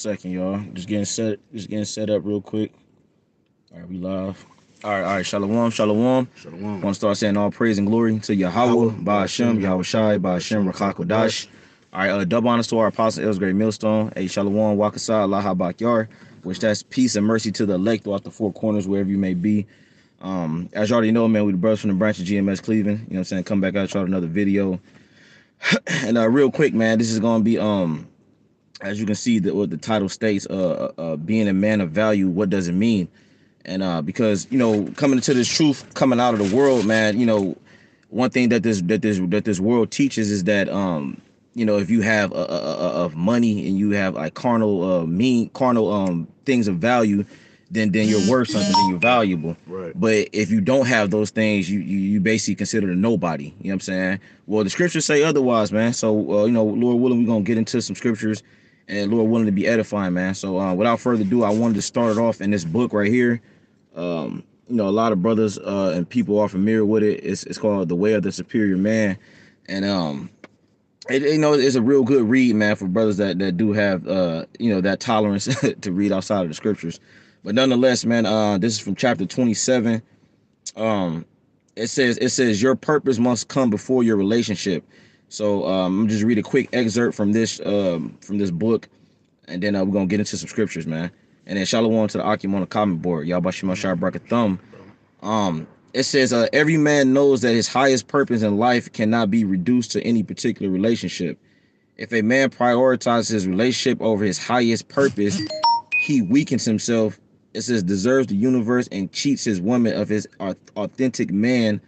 Second, y'all. Just getting set up real quick. All right, we live. All right. Shalom, shalom. Shalom. Want to start saying all praise and glory to Yahweh, Yahweh, Ba'ashem, Ba'ashem, Yahweh Yahweh Shai, Shai, Ba'ashem, Ba'ashem, Rakak Rakakwadash. Wadash. All right, double honors to our apostle Elsgray Millstone. Hey, shalom, Wakasah, Allah Bakyar, which that's peace and mercy to the elect throughout the four corners, wherever you may be. As you already know, man, we the brothers from the branch of GMS Cleveland. You know what I'm saying? Come back out, try another video. And real quick, man, this is gonna be as you can see, what the title states, being a man of value. What does it mean? And because coming into this truth, coming out of the world, man, one thing that this world teaches is that if you have of money and you have like carnal things of value, then you're worth something, then you're valuable. Right. But if you don't have those things, you basically considered a nobody. You know what I'm saying? Well, the scriptures say otherwise, man. So Lord willing, we're gonna get into some scriptures, and Lord willing to be edifying, man. So without further ado, I wanted to start it off in this book right here. A lot of brothers and people are familiar with it. It's called The Way of the Superior Man, and it's a real good read, man, for brothers that do have that tolerance to read outside of the scriptures. But nonetheless, man, this is from chapter 27. Um, it says your purpose must come before your relationship. So I'm just read a quick excerpt from this book, and then we're gonna get into some scriptures, man. And then shalom to the Akim on the comment board. Y'all bashima shah thumb. It says, every man knows that his highest purpose in life cannot be reduced to any particular relationship. If a man prioritizes his relationship over his highest purpose, he weakens himself. It says, deserves the universe and cheats his woman of his authentic man,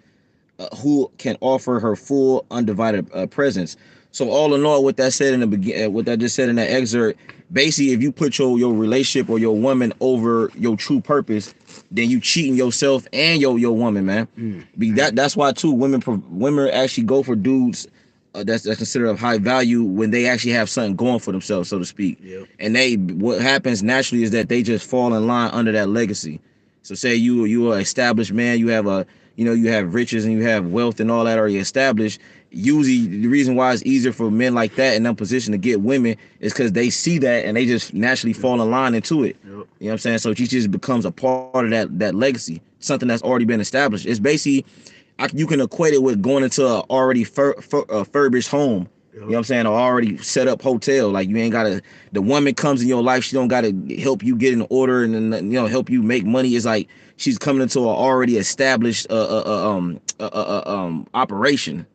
who can offer her full, undivided presence. So all in all, what that said in the beginning, what that just said in that excerpt, basically, if you put your relationship or your woman over your true purpose, then you cheating yourself and your woman, man. That's why too women actually go for dudes that's considered of high value when they actually have something going for themselves, so to speak. Yep. And what happens naturally is that they just fall in line under that legacy. So say you are an established man, you have riches and you have wealth and all that already established. Usually the reason why it's easier for men like that in that position to get women is because they see that and they just naturally fall in line into it. Yep. You know what I'm saying? So she just becomes a part of that legacy, something that's already been established. It's basically, you can equate it with going into a already furbished home. You know what I'm saying? Or already set up hotel. Like you ain't gotta. The woman comes in your life. She don't gotta help you get in order and then help you make money. It's like she's coming into an already established operation.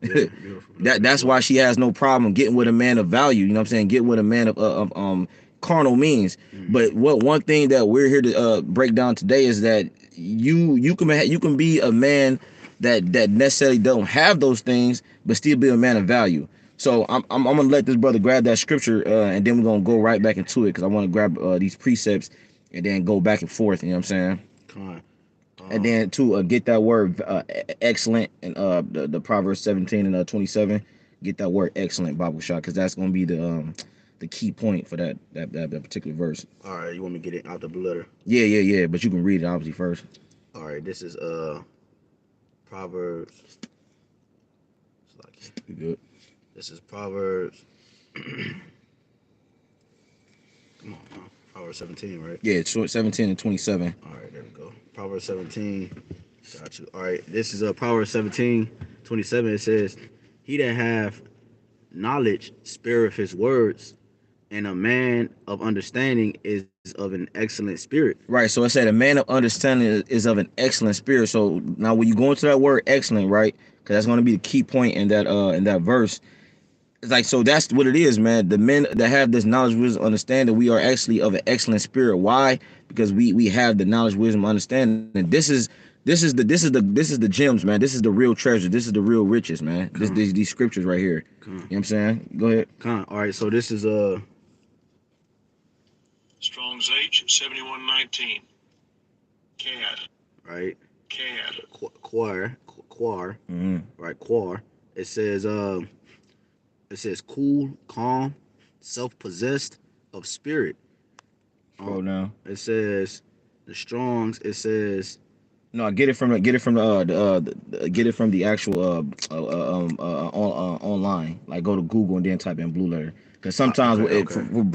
Yeah, beautiful. That's why she has no problem getting with a man of value. You know what I'm saying? Getting with a man of carnal means. But what one thing that we're here to break down today is that you can be a man that necessarily don't have those things, but still be a man of value. So I'm gonna let this brother grab that scripture, and then we're gonna go right back into it because I want to grab these precepts and then go back and forth. You know what I'm saying? Come on. And then to get that word excellent and the Proverbs 17 and 27, get that word excellent, Bible shot, because that's gonna be the key point for that particular verse. All right, you want me to get it out the blue letter? Yeah. But you can read it obviously first. All right, this is Proverbs. You good? This is Proverbs. Come on, Proverbs 17, right? Yeah, it's 17 and 27. All right, there we go. Proverbs 17. Got you. All right, this is Proverbs 17:27. It says, "He that have knowledge spareth his words, and a man of understanding is of an excellent spirit." Right. So it said a man of understanding is of an excellent spirit. So now when you go into that word excellent, right? Because that's going to be the key point in that verse. It's like, so that's what it is, man. The men that have this knowledge, wisdom, understanding, we are actually of an excellent spirit. Why? Because we have the knowledge, wisdom, understanding. This is the gems, man. This is the real treasure. This is the real riches, man. These scriptures right here. You know what I'm saying? Go ahead. All right, so this is Strong's H 7119. CAD. right, CAD. quar, Mm-hmm. right, quar. It says cool, calm, self-possessed of spirit. Scroll down. It says the Strongs. It says No, I get it from get it from the actual online. Like go to Google and then type in blue letter. Because sometimes okay,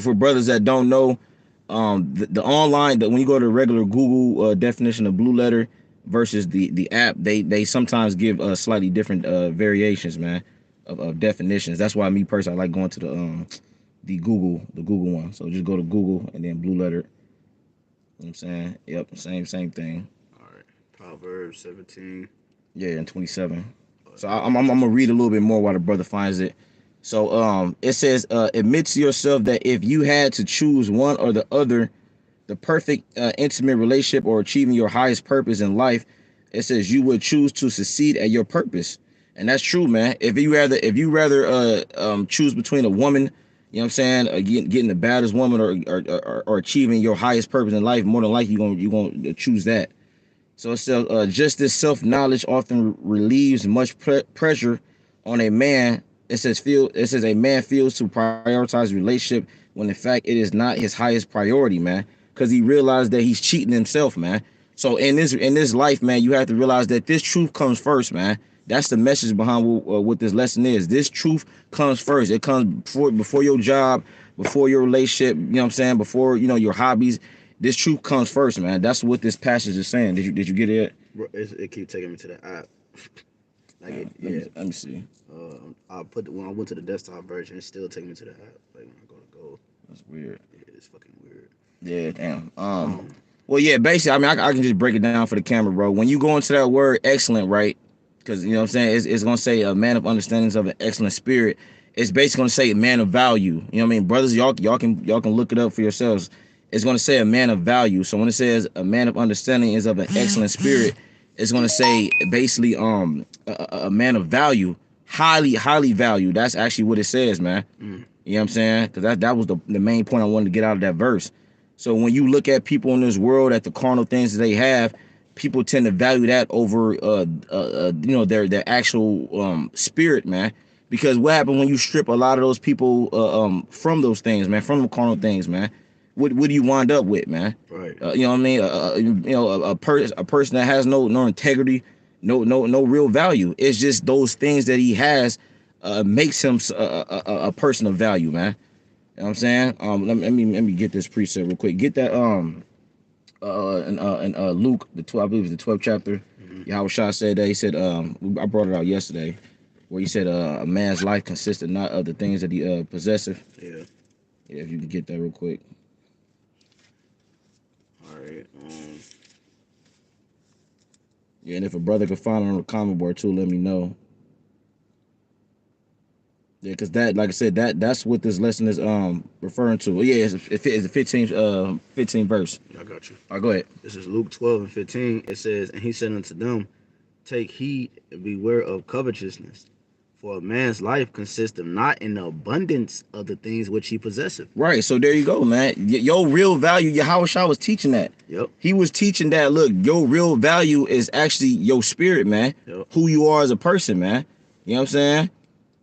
for brothers that don't know, the online, when you go to the regular Google definition of blue letter versus the app, they sometimes give slightly different variations, man, of definitions. That's why me personally, I like going to the Google one. So just go to Google and then blue letter. You know what I'm saying? Yep, same thing. All right. Proverbs 17. Yeah, and 27. So I'm gonna read a little bit more while the brother finds it. So it says, admit to yourself that if you had to choose one or the other, the perfect intimate relationship or achieving your highest purpose in life, it says you would choose to succeed at your purpose. And that's true, man. If you rather choose between a woman, you know what I'm saying, getting the baddest woman or achieving your highest purpose in life, more than likely you're gonna choose that. So it says, just this self-knowledge often relieves much pressure on a man. It says a man feels to prioritize relationship when in fact it is not his highest priority, man, because he realized that he's cheating himself, man. So in this life, man, you have to realize that this truth comes first, man. That's the message behind what this lesson is. This truth comes first. It comes before your job, before your relationship, you know what I'm saying, before, your hobbies. This truth comes first, man. That's what this passage is saying. Did you get it? Bro, it keep taking me to the app. Like Let me see. When I went to the desktop version, it's still taking me to the app. Like when I go. That's weird. Yeah, it's fucking weird. Yeah, damn. Well, yeah, basically, I mean, I can just break it down for the camera, bro. When you go into that word excellent, right? Because, you know what I'm saying, it's going to say a man of understandings of an excellent spirit. It's basically going to say a man of value. You know what I mean? Brothers, y'all can look it up for yourselves. It's going to say a man of value. So when it says a man of understanding is of an excellent spirit, it's going to say basically a man of value, highly valued. That's actually what it says, man. You know what I'm saying? Because that was the main point I wanted to get out of that verse. So when you look at people in this world, at the carnal things that they have, people tend to value that over their actual spirit, man. Because what happens when you strip a lot of those people from those things, man, from the carnal things, man? What do you wind up with, man? Right. You know what I mean? A person that has no integrity, no real value. It's just those things that he has makes him a person of value, man. You know what I'm saying? Let me get this precept real quick. Get that in Luke the 12, I believe it's the 12th chapter. Yahweh Shah said that. He said, I brought it out yesterday, where he said a man's life consisted not of the things that he possesseth. Yeah. Yeah, if you can get that real quick. All right. Yeah, and if a brother could find it on the comment board too, let me know. Yeah, because that, like I said, that's what this lesson is referring to. Yeah, it's the 15th verse. I got you. All right, go ahead. This is Luke 12:15. It says, and he said unto them, take heed and beware of covetousness, for a man's life consisteth not in the abundance of the things which he possesseth. Right, so there you go, man. Your real value, Yahweh Shah was teaching that. Yep. He was teaching that, look, your real value is actually your spirit, man. Yep. Who you are as a person, man. You know what I'm saying?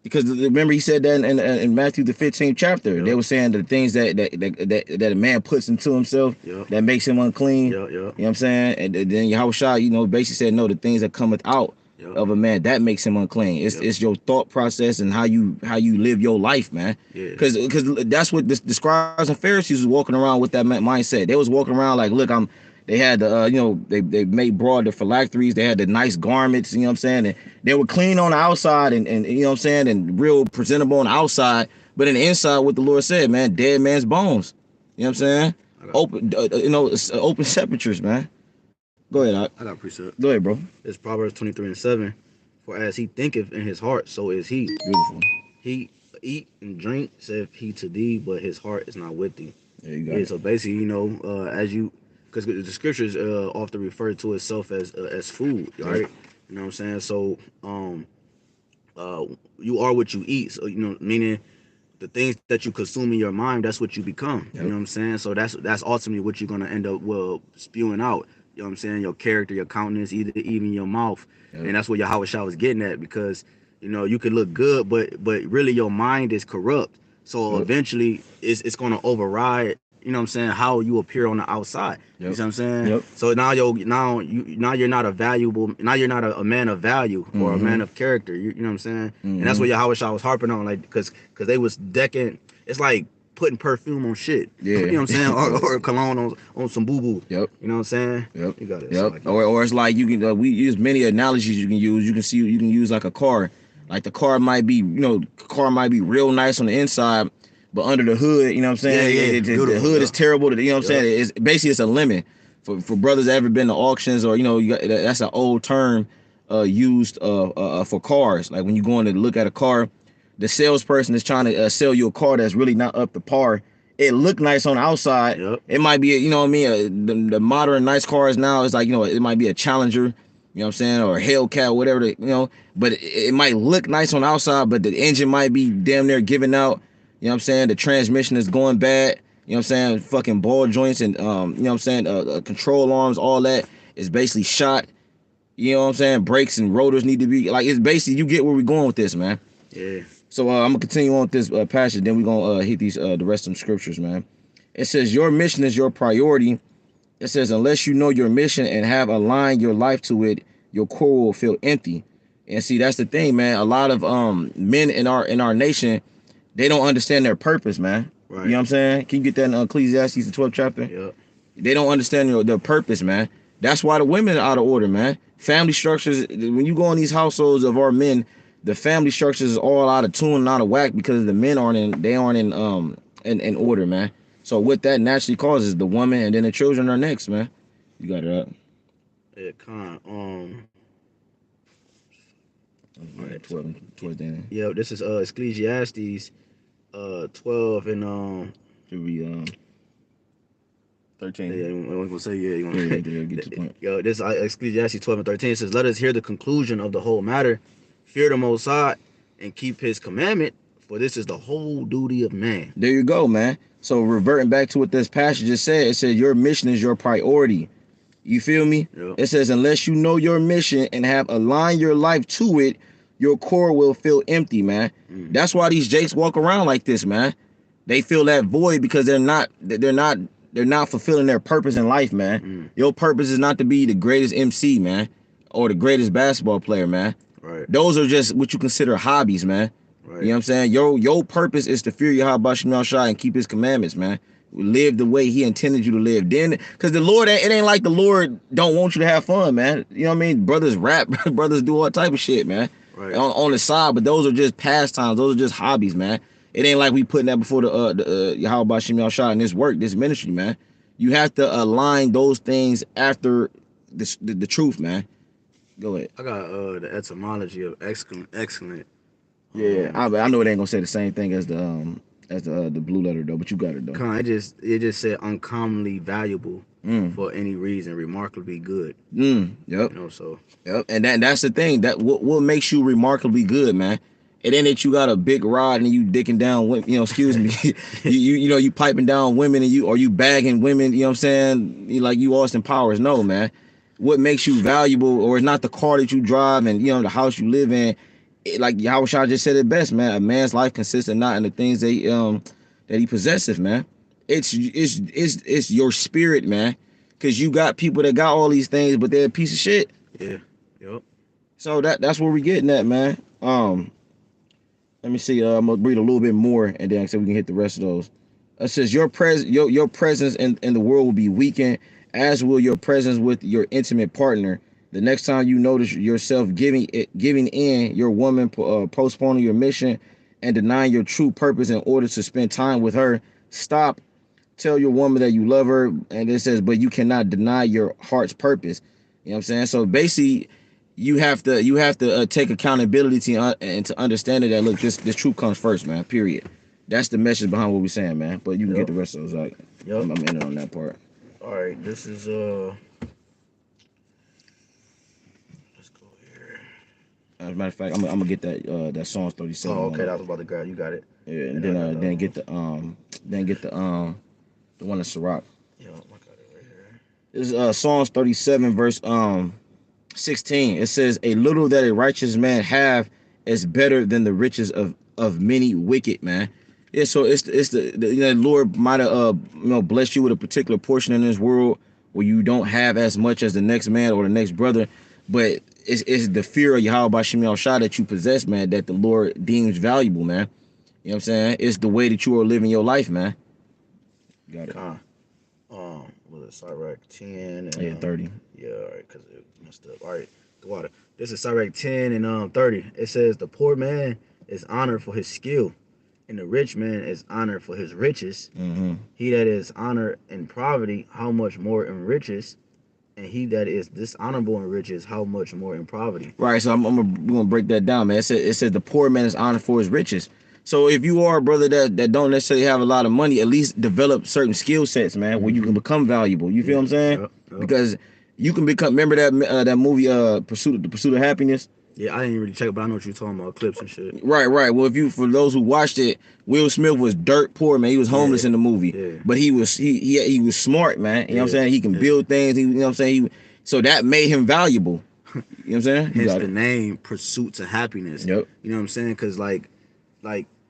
Because remember he said that in Matthew the 15th chapter. Yep. They were saying the things that a man puts into himself, Yep. that makes him unclean. Yep. You know what I'm saying? And then Yahweh Shah, basically said, no, the things that cometh out Yep. of a man, that makes him unclean. It's your thought process and how you live your life, man. Yeah. Because that's what the scribes and Pharisees was walking around with, that mindset. They was walking around like, look, they had the they made broad the phylacteries, they had the nice garments, you know what I'm saying, and they were clean on the outside and you know what I'm saying, and real presentable on the outside, but in the inside, what the Lord said, man, dead man's bones. You know what I'm saying? Open sepultures, man. Go ahead, I got a precept. Go ahead, bro. It's Proverbs 23:7. For as he thinketh in his heart, so is he. Beautiful. He eat and drink, saith he to thee, but his heart is not with thee. There you go. Yeah, so basically, because the scriptures often refer to itself as food, right? You know what I'm saying? So, you are what you eat. So, meaning the things that you consume in your mind, that's what you become. Yep. You know what I'm saying? So that's ultimately what you're gonna end up spewing out. You know what I'm saying? Your character, your countenance, even your mouth. Yep. And that's what Yahweh Shah was getting at, because you could look good, but really your mind is corrupt. So eventually it's gonna override, you know what I'm saying, how you appear on the outside. You know what I'm saying? Yep. So now you're not a valuable, now you're not a man of value or a man of character. You know what I'm saying? And that's what Yahweh Shah was harping on, like, because they was decking. It's like putting perfume on shit. Yeah. You know what I'm saying? Or cologne on some boo boo. Yep. You know what I'm saying? Yep. You got it. Yep. Or it's like you can we use many analogies you can use. You can use like a car. Like the car might be real nice on the inside, but under the hood, you know what I'm saying? Yeah. The hood is terrible. You know what I'm Yep. saying? It's basically it's a lemon. For brothers that ever been to auctions or that's an old term used for cars. Like when you go in to look at a car, the salesperson is trying to sell you a car that's really not up to par. It look nice on the outside. Yep. It might be, you know what I mean? The modern nice cars now is like, it might be a Challenger, you know what I'm saying, or a Hellcat, whatever, but it might look nice on the outside, but the engine might be damn near giving out, you know what I'm saying? The transmission is going bad, you know what I'm saying? Fucking ball joints and, you know what I'm saying? Control arms, all that is basically shot, you know what I'm saying? Brakes and rotors need to be, like, it's basically, you get where we're going with this, man. Yeah. So I'm gonna continue on with this passage. Then we're gonna hit these the rest of them scriptures, man. It says your mission is your priority. It says unless you know your mission and have aligned your life to it, your core will feel empty. And see, that's the thing, man. A lot of men in our nation, they don't understand their purpose, man. Right. You know what I'm saying? Can you get that in Ecclesiastes the 12th chapter? Yep. They don't understand their purpose, man. That's why the women are out of order, man. Family structures. When you go in these households of our men, the family structures is all out of tune and out of whack because the men aren't in order, man. So what that naturally causes the woman and then the children are next, man. You got it up. Yeah, Right, 12 towards the end. Yeah, this is Ecclesiastes 12 and Should be 13. yeah, I'm gonna say yeah. Get the point. Yo, this Ecclesiastes 12 and 13 says, "Let us hear the conclusion of the whole matter. Fear the Most High and keep His commandment, for this is the whole duty of man." There you go, man. So reverting back to what this passage just said, it said your mission is your priority. You feel me? Yep. It says unless you know your mission and have aligned your life to it, your core will feel empty, man. That's why these jakes walk around like this, man. They feel that void because they're not fulfilling their purpose in life, man. Your purpose is not to be the greatest MC, man, or the greatest basketball player, man. Right. Those are just what you consider hobbies, man. Right. You know what I'm saying? Your purpose is to fear Yahweh Shemel Shai and keep his commandments, man. Live the way he intended you to live. Then, because the Lord, it ain't like the Lord don't want you to have fun, man. You know what I mean? Brothers rap, brothers do all type of shit, man. Right. On the side, but those are just pastimes. Those are just hobbies, man. It ain't like we putting that before the Yahweh Shemel Shai and this work, this ministry, man. You have to align those things after the truth, man. Go ahead. I got the etymology of excellent. Yeah, I know it ain't gonna say the same thing as the blue letter though, but you got it though. It just said uncommonly valuable for any reason, remarkably good. Yep. You know, so Yep. And that's the thing. That what makes you remarkably good, man. It ain't that you got a big rod and you dicking down women, excuse me. you piping down women and you bagging women, you know what I'm saying? You Austin Powers. No, man. What makes you valuable, or it's not the car that you drive and the house you live in. Like Yahweh Shai just said it best, man. A man's life consists of not in the things that he possesses, man. It's your spirit, man. Cause you got people that got all these things, but they're a piece of shit. yeah, yep. So that's where we're getting at, man. Let me see. I'm gonna read a little bit more, and then so we can hit the rest of those. It says your presence in the world will be weakened, as will your presence with your intimate partner. The next time you notice yourself giving in your woman, postponing your mission, and denying your true purpose in order to spend time with her, stop. Tell your woman that you love her, and it says, but you cannot deny your heart's purpose. You know what I'm saying? So basically, you have to take accountability and to understand that look, this truth comes first, man. Period. That's the message behind what we're saying, man. But you can get the rest of those out. Yep. I'm ending on that part. All right, this is let's go here. As a matter of fact, I'm gonna get that Psalms 37. Oh, okay, that was about to grab. You got it. Yeah, and then get the one in Sirach. Yeah, I got it right here. This is Psalms 37 verse 16. It says, "A little that a righteous man have is better than the riches of many wicked," man. Yeah, so it's the Lord might have blessed you with a particular portion in this world where you don't have as much as the next man or the next brother, but it's the fear of Yahweh Shemel Shai that you possess, man, that the Lord deems valuable, man. You know what I'm saying? It's the way that you are living your life, man. Got it. Con. Was it Sirach 10 and Yeah, 30. yeah, all right, because it messed up. All right, the water. This is Sirach 10 and 30. It says the poor man is honored for his skill, and the rich man is honored for his riches. Mm-hmm. He that is honored in poverty, how much more in riches? And he that is dishonorable in riches, how much more in poverty? Right. So we're gonna break that down, man. It said the poor man is honored for his riches. So if you are a brother that don't necessarily have a lot of money, at least develop certain skill sets, man, where you can become valuable. You feel what I'm saying? Yep. Because you can become. Remember that movie, the Pursuit of Happiness. Yeah, I didn't really check it, but I know what you're talking about, clips and shit. Right. Well, for those who watched it, Will Smith was dirt poor, man. He was homeless in the movie, but he was smart, man. You know what I'm saying? He can build things. You know what I'm saying? So that made him valuable. You know what I'm saying? Hence the name Pursuit to Happiness. Yep. You know what I'm saying? Because like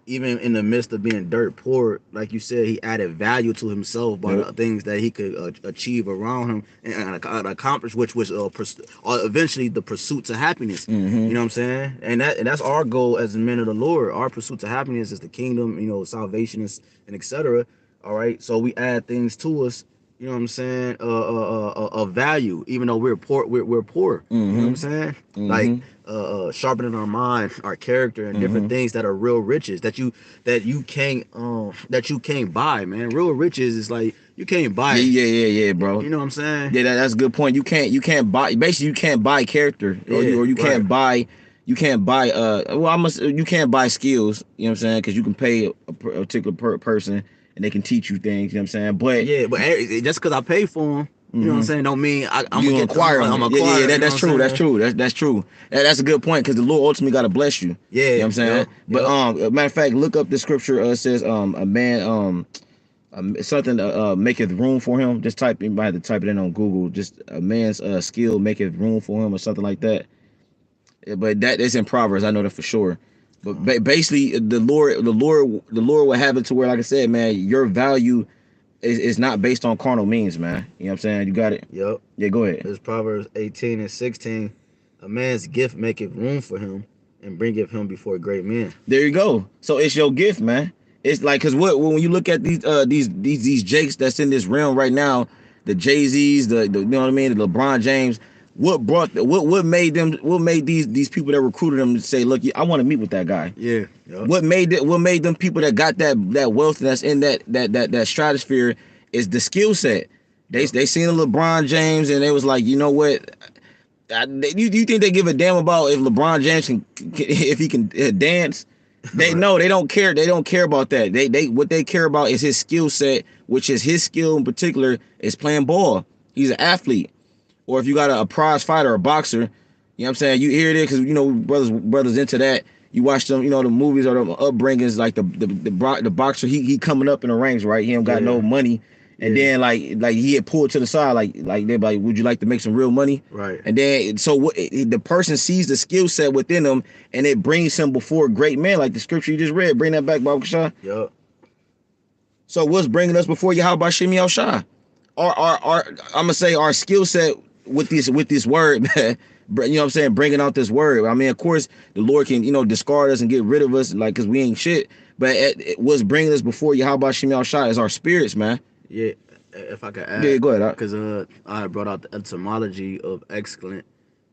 even in the midst of being dirt poor, like you said, he added value to himself by the things that he could achieve around him and accomplish, which was eventually the pursuit to happiness. Mm-hmm. You know what I'm saying? And that's our goal as men of the Lord. Our pursuit to happiness is the kingdom, salvation and etc. All right. So we add things to us. You know what I'm saying? Of value, even though we're poor. We're poor. You know what I'm saying? Like sharpening our mind, our character, and different things that are real riches that you can't buy, man. Real riches is like you can't buy. Yeah, bro. You know what I'm saying? Yeah, that's a good point. You can't buy. Basically, you can't buy character, or you can't buy. You can't buy. You can't buy skills. You know what I'm saying? Because you can pay a particular person, and they can teach you things. You know what I'm saying? But just because I pay for them. You know what I'm saying? Don't mean I'm gonna acquire them. Yeah, that's true. That's true. That's a good point because the Lord ultimately got to bless you. Yeah, you know what I'm saying. But matter of fact, look up the scripture. Says a man something maketh room for him. Just type. You might have to type it in on Google. Just a man's skill maketh room for him or something like that. But that is in Proverbs. I know that for sure. But basically, the Lord will have it to where, like I said, man, your value is not based on carnal means, man. You know what I'm saying? You got it? Yep. Yeah, go ahead. It's Proverbs 18 and 16. A man's gift maketh room for him and bringeth him before great men. There you go. So it's your gift, man. It's like, cause when you look at these Jakes that's in this realm right now, the Jay-Z's, the you know what I mean, the LeBron James, what made these people that recruited them to say, look, I want to meet with that guy? Yeah. Yep. What made them people that got that wealth that's in that stratosphere is the skill set. They seen a LeBron James and they was like, you know what? You think they give a damn about if LeBron James if he can dance? They know they don't care. They don't care about that. What they care about is his skill set, which is his skill in particular is playing ball. He's an athlete. Or if you got a prize fighter, a boxer, you know what I'm saying? You hear it because brothers into that. You watch them, the movies or the upbringings, like the boxer, he coming up in the ranks, right? He don't got no money. And then like he had pulled to the side, like they're like, would you like to make some real money? Right. And then the person sees the skill set within him, and it brings him before great men, like the scripture you just read. Bring that back, Baba Kasha. Yep. So what's bringing us before Yahweh Shemi Al Shah? Our I'm gonna say our skill set with this word, man. You know what I'm saying? Bringing out this word. I mean, of course, the Lord can discard us and get rid of us, like, because we ain't shit. But what's bringing us before Yahweh Shemi Al Shah is our spirits, man. Yeah, if I could add. Yeah, go ahead. Because I brought out the etymology of excellent,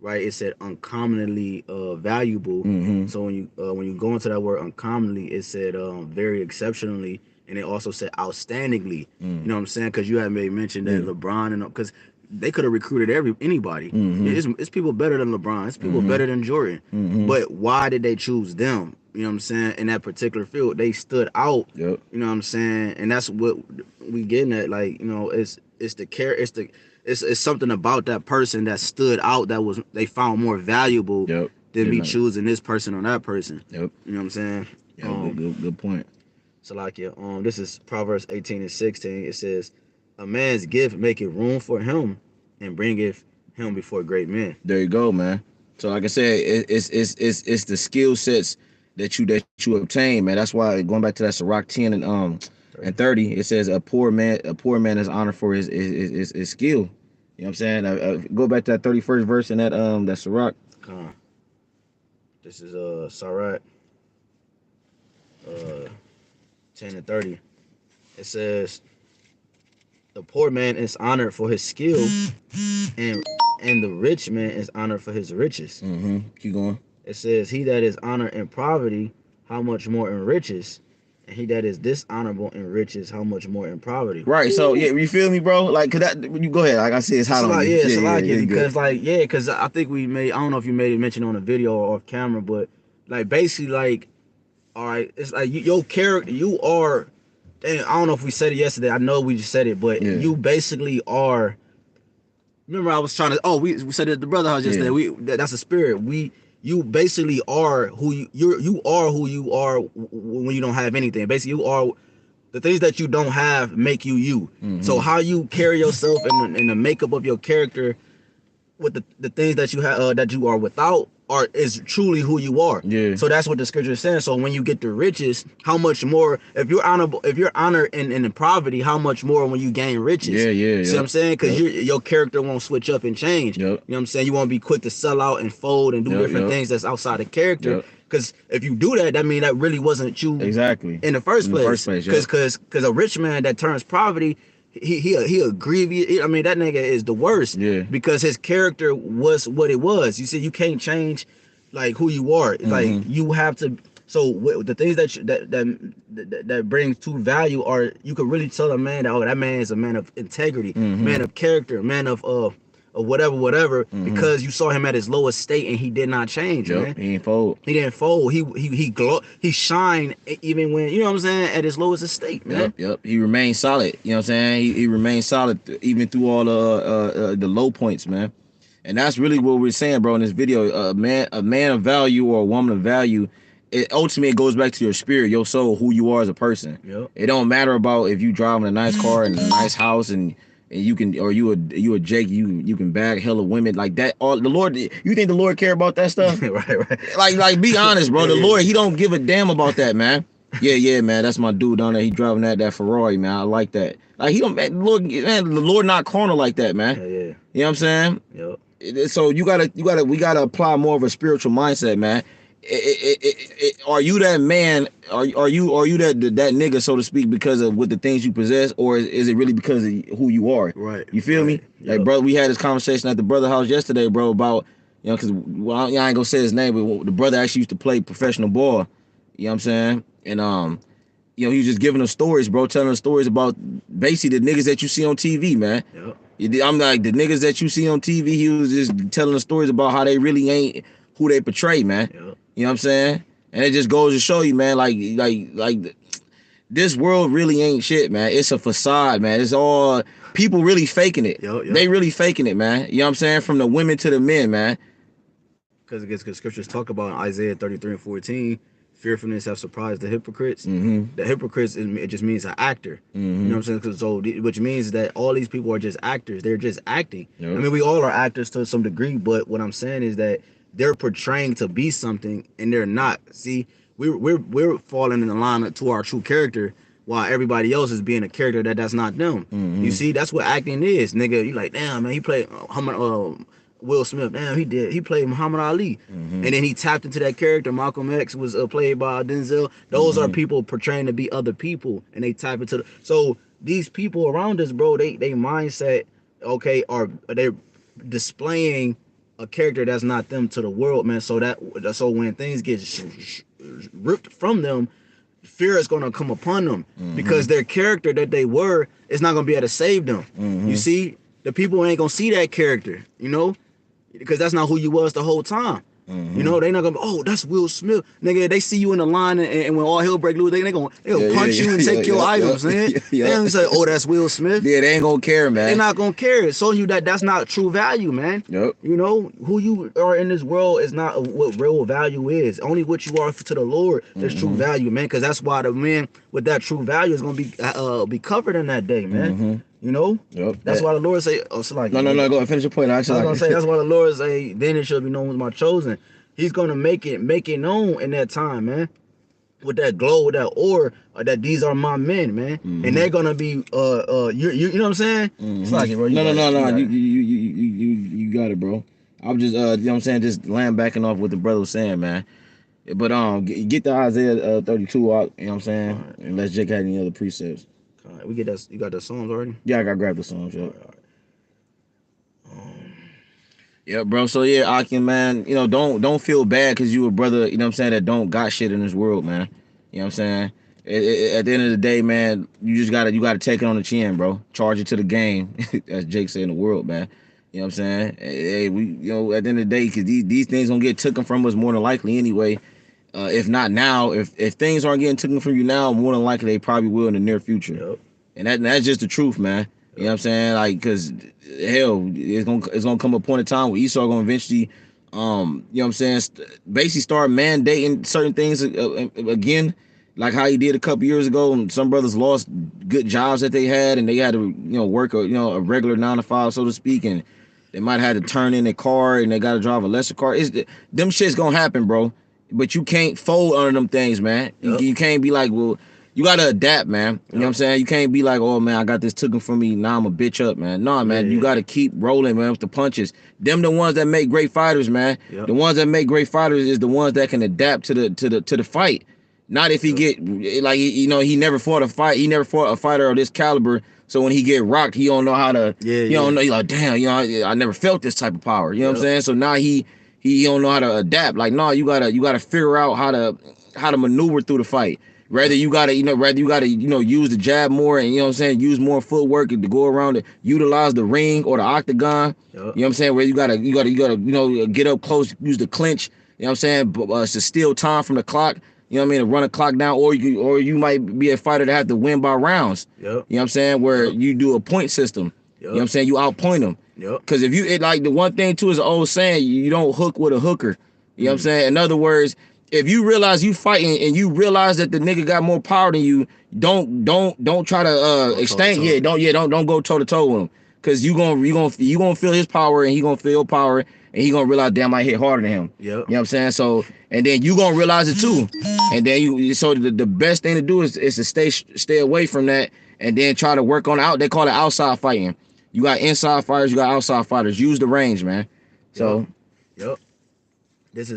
right? It said uncommonly valuable. Mm-hmm. So when you go into that word uncommonly, it said very exceptionally, and it also said outstandingly. Mm-hmm. You know what I'm saying? Because you had made mention that LeBron and because they could have recruited anybody. Mm-hmm. It's people better than LeBron. It's people better than Jordan. Mm-hmm. But why did they choose them? You know what I'm saying? In that particular field, they stood out. Yep. You know what I'm saying? And that's what we getting at. Like, it's the care. It's something about that person that stood out that they found more valuable than me choosing this person or that person. Yep. You know what I'm saying? Yeah, good point. So like, this is Proverbs 18 and 16. It says, a man's gift maketh room for him and bringeth him before great men. There you go, man. So like I said, it's the skill sets that you obtain, man. That's why going back to that Sirach 10 and 30, it says a poor man is honored for his skill. You know what I'm saying? Go back to that 31st verse in that Sirach. This is Sirach 10 and 30. It says, the poor man is honored for his skill, and the rich man is honored for his riches. Keep going. It says, he that is honored in poverty, how much more in riches? And he that is dishonorable in riches, how much more in poverty? Right. So yeah, you feel me, bro? Like, cause that you go ahead. Like I said, it's hot on you. Yeah, it's a lot, good. because I think we made, I don't know if you made it mention on a video or off camera, but like basically like, all right, it's like your character, you are, dang, I don't know if we said it yesterday. I know we just said it, but you basically are. Remember, I was trying to. Oh, we said it at the brother house yesterday. That's a spirit. You basically are who you are who you are when you don't have anything. Basically, you are the things that you don't have make you. So how you carry yourself and the makeup of your character with the things that you have that you are without is truly who you are. Yeah. So that's what the scripture is saying. So when you get the riches, how much more if you're honored in poverty, how much more when you gain riches? Yeah. See what I'm saying? Because your character won't switch up and change. Yep. You know what I'm saying? You won't be quick to sell out and fold and do different things that's outside of character. Because if you do that, that means that really wasn't you exactly in the first place. Because a rich man that turns poverty, he a grievous. I mean, that nigga is the worst. Yeah. Because his character was what it was. You see, you can't change like who you are. Like you have to. So the things that brings to value are, you could really tell a man that, oh, that man is a man of integrity, man of character, man of whatever, because you saw him at his lowest state and he did not change, man. He didn't fold. He shined even when, you know what I'm saying, at his lowest state, man. Yep. He remained solid. You know what I'm saying? He remained solid even through all the low points, man. And that's really what we're saying, bro, in this video. A man of value or a woman of value, it ultimately goes back to your spirit, your soul, who you are as a person. Yep. It don't matter about if you driving a nice car and a nice house and you can, or you a Jake, you can bag hella women like that. All the Lord, you think the Lord care about that stuff? right. Like be honest, bro. The Lord, he don't give a damn about that, man. Yeah, man. That's my dude down there. He driving that Ferrari, man. I like that. Like he don't, man, the Lord not corner like that, man. Yeah. You know what I'm saying? Yep. So we gotta apply more of a spiritual mindset, man. Are you that man? Are you that nigga, so to speak, because of what the things you possess, or is it really because of who you are? Right. You feel me? Like, bro, we had this conversation at the brother house yesterday, bro, about, you know, because I ain't gonna say his name, but the brother actually used to play professional ball. You know what I'm saying? And you know, he was just giving us stories, bro, telling us stories about basically the niggas that you see on TV, man. Yep. I'm like, the niggas that you see on TV, he was just telling us stories about how they really ain't who they portray, man. Yep. You know what I'm saying? And it just goes to show you, man, like this world really ain't shit, man. It's a facade, man. It's all people really faking it. Yep. They really faking it, man. You know what I'm saying? From the women to the men, man. Because scriptures talk about in Isaiah 33:14, fearfulness have surprised the hypocrites. Mm-hmm. The hypocrites, it just means an actor. Mm-hmm. You know what I'm saying? So which means that all these people are just actors. They're just acting. Yep. I mean, we all are actors to some degree, but what I'm saying is that they're portraying to be something and they're not. See, we're falling in the line to our true character, while everybody else is being a character that's not them. Mm-hmm. You see, that's what acting is, nigga. You like, damn, man, he played Will Smith. Damn, he played Muhammad Ali. Mm-hmm. And then he tapped into that character. Malcolm X was played by Denzel. Those are people portraying to be other people, and they tap into so these people around us, bro, they mindset, okay, are they're displaying a character that's not them to the world, man. So when things get ripped from them, fear is gonna come upon them, because their character that they were is not gonna be able to save them. You see, the people ain't gonna see that character, you know, because that's not who you was the whole time. You know, they not gonna be, oh, that's Will Smith, nigga. They see you in the line, and when all hell break loose, they'll punch you and take your items, man. They don't say, oh, that's Will Smith. Yeah, they ain't gonna care, man. They're not gonna care. It's showing you that that's not true value, man. Yep. You know, who you are in this world is not what real value is. Only what you are to the Lord is true value, man. Because that's why the man with that true value is gonna be covered in that day, man. You know? Yep. That's why the Lord say, oh, so like, No, go ahead, finish your point. I was gonna say, that's why the Lord say, then it shall be known as my chosen. He's gonna make it known in that time, man. With that glow, with that aura, that these are my men, man. And they're gonna be you know what I'm saying? It's like it, bro. No. You got it, bro. I'm just you know what I'm saying, just land backing off what the brother was saying, man. But get the Isaiah 32 out. You know what I'm saying? All right. Unless Jake had any other precepts. All right, we get that. You got the Psalms already? Yeah, I got to grab the Psalms. All Yeah. right, all right. Yeah, bro. So yeah, Akin, man, don't feel bad because you a brother, you know what I'm saying, that don't got shit in this world, man. You know what I'm saying? At the end of the day, man, you gotta take it on the chin, bro. Charge it to the game, as Jake said in the world, man. You know what I'm saying? Hey, we, at the end of the day, because these things gonna get taken from us more than likely anyway. If not now, if things aren't getting taken from you now, more than likely they probably will in the near future. Yep. And that's just the truth, man. You know what I'm saying? Like, cause hell, it's gonna come a point in time where Esau gonna eventually, you know what I'm saying, basically start mandating certain things again, like how he did a couple years ago. And some brothers lost good jobs that they had, and they had to, work a regular 9 to 5, so to speak, and they might have to turn in their car, and they got to drive a lesser car. Them shit's gonna happen, bro. But you can't fold under them things, man. Yep. You can't be like, well. You gotta adapt, man. You know what I'm saying? You can't be like, oh man, I got this taken from me. Now I'm a bitch up, man. Nah, man. Yeah. You gotta keep rolling, man, with the punches. Them the ones that make great fighters, man. Yep. The ones that make great fighters is the ones that can adapt to the fight. Not if he get like he never fought a fight. He never fought a fighter of this caliber. So when he get rocked, he don't know how to. He don't know. He like, damn, I never felt this type of power. You know what I'm saying? So now he don't know how to adapt. Like, no, you gotta figure out how to maneuver through the fight. Rather you gotta use the jab more, and use more footwork to go around to utilize the ring or the octagon. You know what I'm saying? Where you gotta get up close, use the clinch. You know what I'm saying? To steal time from the clock. You know what I mean? To run a clock down, or you might be a fighter that have to win by rounds. You know what I'm saying? Where you do a point system. You know what I'm saying? You outpoint them. Because if you like the one thing too is an old saying, you don't hook with a hooker. You know what I'm saying? In other words, if you realize you fighting and you realize that the nigga got more power than you, don't try to extend. Don't go toe to toe with him, because you gonna feel his power and he gonna feel your power, and he gonna realize, damn, I hit harder than him. You know what I'm saying? So, and then you gonna realize it too, and then the best thing to do is to stay away from that, and then try to work on out. They call it outside fighting. You got inside fighters, you got outside fighters. Use the range, man. So, This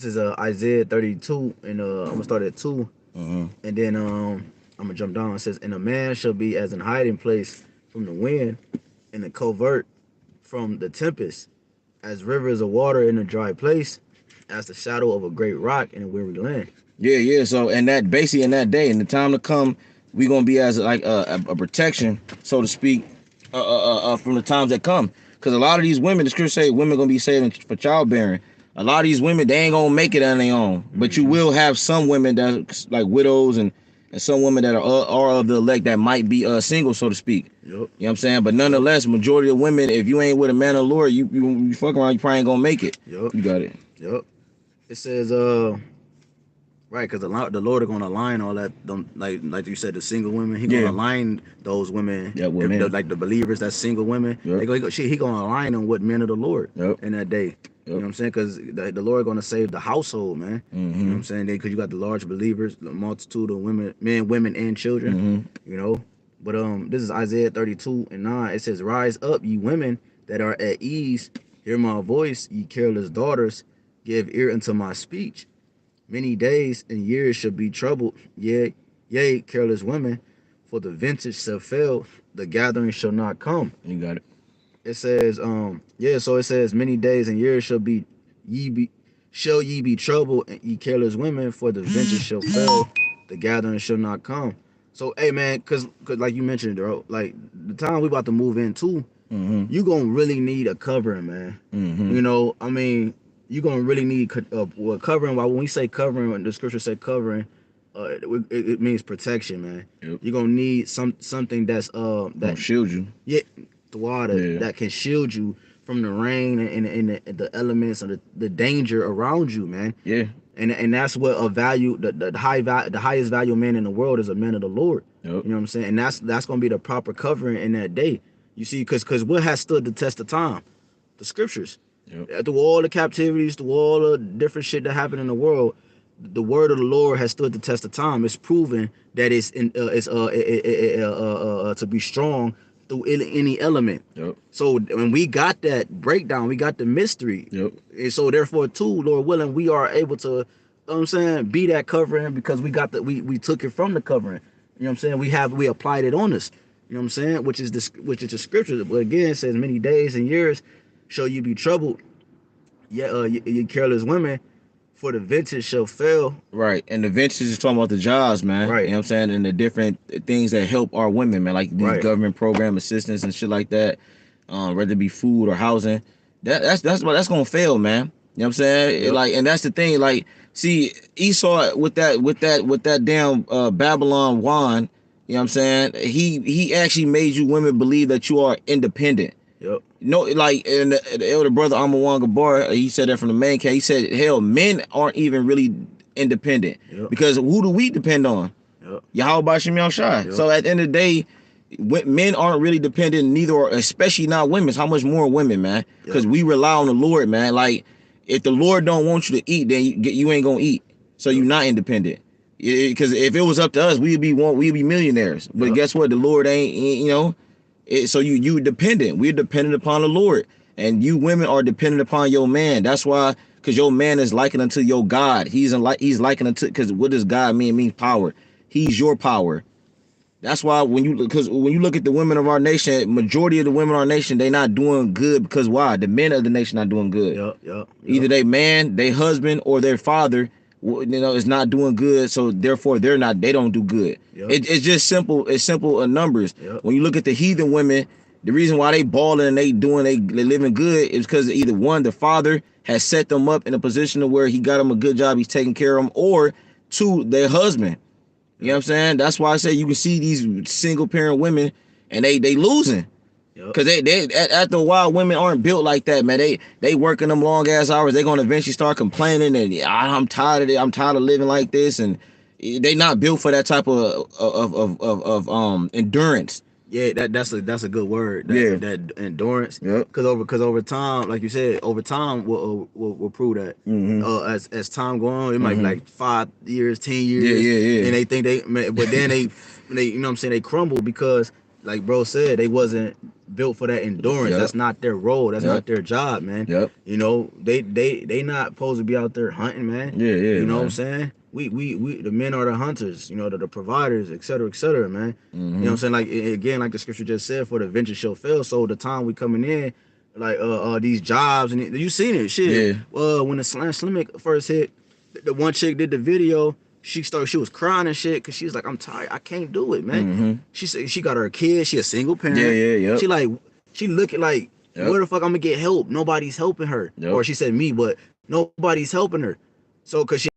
is Isaiah 32, and I'm gonna start at 2, and then I'm gonna jump down. It says, "And a man shall be as an hiding place from the wind, and a covert from the tempest, as rivers of water in a dry place, as the shadow of a great rock in a weary land." Yeah. So, and that basically in that day, in the time to come, we gonna be as like a protection, so to speak, from the times that come. Because a lot of these women, the scripture say, women gonna be saved for childbearing. A lot of these women, they ain't gonna make it on their own. But you will have some women that like widows, and some women that are of the elect that might be single, so to speak. You know what I'm saying? But nonetheless, majority of women, if you ain't with a man of the Lord, you fuck around, you probably ain't gonna make it. You got it. It says right, because the Lord are gonna align all that, like you said, the single women. He gonna align those women, like the believers, that's single women. He gonna align them with men of the Lord in that day. You know what I'm saying? Because the Lord gonna save the household, man. You know what I'm saying? Because you got the large believers, the multitude of women, men, women, and children. You know. But this is Isaiah 32 and 9. It says, "Rise up, ye women that are at ease. Hear my voice, ye careless daughters. Give ear unto my speech. Many days and years shall be troubled. Yea, careless women, for the vintage shall fail, the gathering shall not come." You got it. It says, so it says, "Many days and years shall ye be troubled, and ye careless women, for the vintage shall fail, the gathering shall not come." So, hey man, cause like you mentioned, bro, like the time we about to move into, you gonna really need a covering, man. You know, I mean, you gonna really need covering. When we say covering, when the scripture said covering, it means protection, man. You're gonna need something that's that shield you. The water that can shield you from the rain and the elements and the danger around you, man. And that's what a value, the highest value man in the world is a man of the Lord. You know what I'm saying? And that's gonna be the proper covering in that day. You see, because what has stood the test of time? The scriptures. Through all the captivities, through all the different shit that happened in the world, the word of the Lord has stood the test of time. It's proven that it's to be strong through any element. Yep. So when we got that breakdown, we got the mystery. Yep. And so therefore too, Lord willing, we are able to, you know what I'm saying, be that covering because we got we took it from the covering. You know what I'm saying? We applied it on us. You know what I'm saying? Which is the scripture. But again, it says many days and years shall you be troubled. Yeah, you careless women, for the vintage shall fail. Right. And the vintage is talking about the jobs, man. Right. You know what I'm saying? And the different things that help our women, man, like these Right. government program assistance and shit like that. Whether it be food or housing. That's gonna fail, man. You know what I'm saying? Yep. Like, and that's the thing, like, see, Esau with that damn Babylon wand, you know what I'm saying? He actually made you women believe that you are independent. Yep. No, like, and the elder brother Amawang Gabar, he said that from the main case. He said, hell, men aren't even really independent. Yep. Because who do we depend on? Yep. Yahweh Shem Yahushua. Yep. So at the end of the day, men aren't really dependent, neither, especially not women. How much more women, man? Because we rely on the Lord, man. Like, if the Lord don't want you to eat, then you ain't gonna eat. So you're not independent. Because if it was up to us, we'd be millionaires. But guess what? The Lord ain't, you know. So you dependent. We're dependent upon the Lord, and you women are dependent upon your man. That's why, because your man is likened unto your God. He's likened unto, because what does God mean? It means power. He's your power. That's why when you look at the women of our nation, majority of the women of our nation, they not doing good because why? The men of the nation not doing good. Yep. Either they man, they husband, or their father, you know, is not doing good, so therefore they don't do good. Yep. It's just simple. It's simple numbers. Yep. When you look at the heathen women, the reason why they balling and they living good is because either one, the father has set them up in a position to where he got them a good job, he's taking care of them, or two, their husband. You know what I'm saying? That's why I say you can see these single parent women and they losing. Because they after a while, women aren't built like that, man. They working them long ass hours. They're gonna eventually start complaining and I'm tired of it. I'm tired of living like this, and they not built for that type of endurance. Yeah, that's a good word. That endurance. Yep. Because over time, like you said, over time will prove that. Mm-hmm. As time go on, it might be like 5 years, 10 years. Yeah. And they think but then they you know what I'm saying, they crumble because, like bro said, they wasn't built for that endurance. Yep. That's not their role. That's not their job, man. Yep. You know, they not supposed to be out there hunting, man. Yeah. You know what I'm saying? We the men are the hunters, you know, the providers, et cetera, man. Mm-hmm. You know what I'm saying? Like, again, like the scripture just said, for the venture shall fail. So the time we coming in, like these jobs, and you seen it, shit. Yeah. When the Slimic first hit, the one chick did the video. She was crying and shit because she was like, I'm tired, I can't do it, man. Mm-hmm. She said she got her kid, she a single parent. Yeah. She looking like, where the fuck I'm gonna get help? Nobody's helping her. Or she said me, but nobody's helping her. So cause she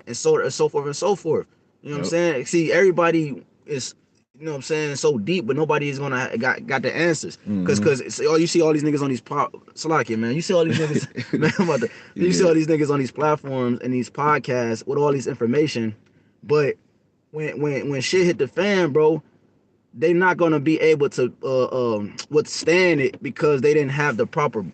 and so forth and so forth. You know what I'm saying? See, everybody is, you know what I'm saying, so deep, but nobody is gonna got the answers. Cause you see all these niggas on these Salakia, man. You see all these niggas, man. You see all these niggas on these platforms and these podcasts with all this information, but when shit hit the fan, bro, they not gonna be able to withstand it because they didn't have the proper